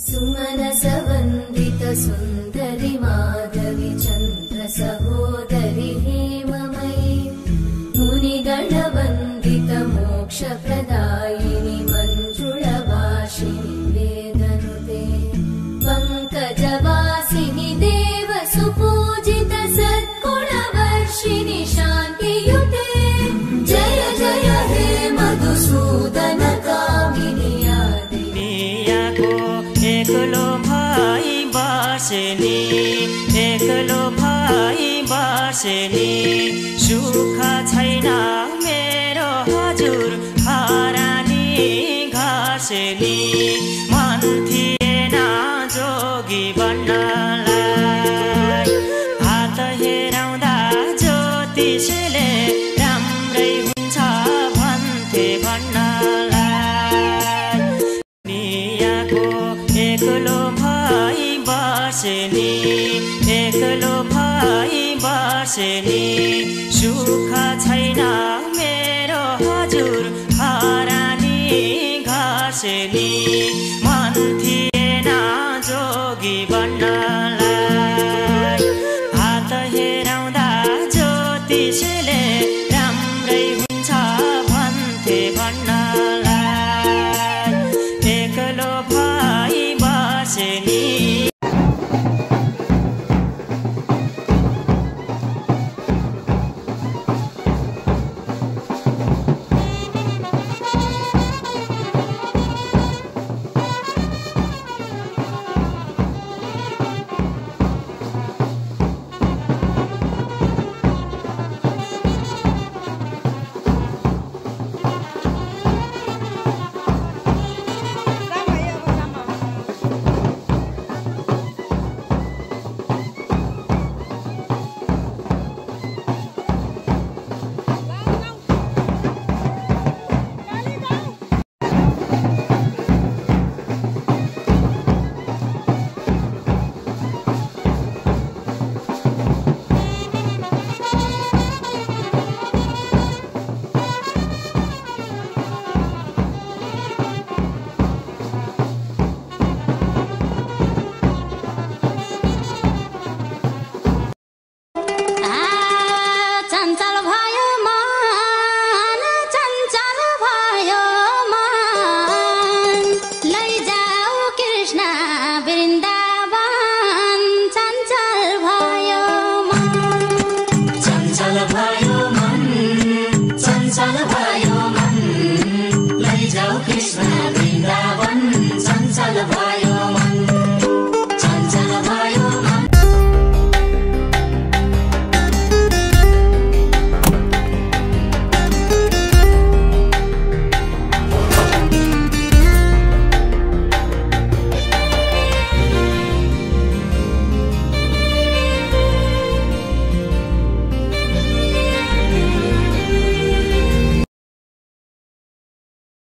सुमनसवन्दित सुन्दरि माधवी चन्द्र सहोदरि हेममयी मुनिगणवन्दित मोक्षप्रदायिनि मञ्जुळभाषिणि वेदनुते पङ्कजवासिनि देव सुपूजित सद्गुणवर्षिणि शान्तियुते जय जय हे मधुसूदन कामिनि एकलो भाइ बासेनी एकलो भाइ बासेनी सुख छैन मेरो हजुर हरानी घासेनी मन थिएन जोगी बन्नलाई हात हेराउँदा ज्योतिषले राम्रै हुन्छ भन्थे भन्नलाई एकलो भाइ बासेनी एकलो भाइ बासेनी सुख छैन मेरो हजुर हरानी घासेनी मन थिएन जोगी बन्नलाई हात हेराउँदा ज्योतिषले राम्रै हुन्छ भन्थे भन्नलाई एकलो भाइ बासेनी लैजाऊ कृष्ण वृन्दावन चञ्चल भयो मन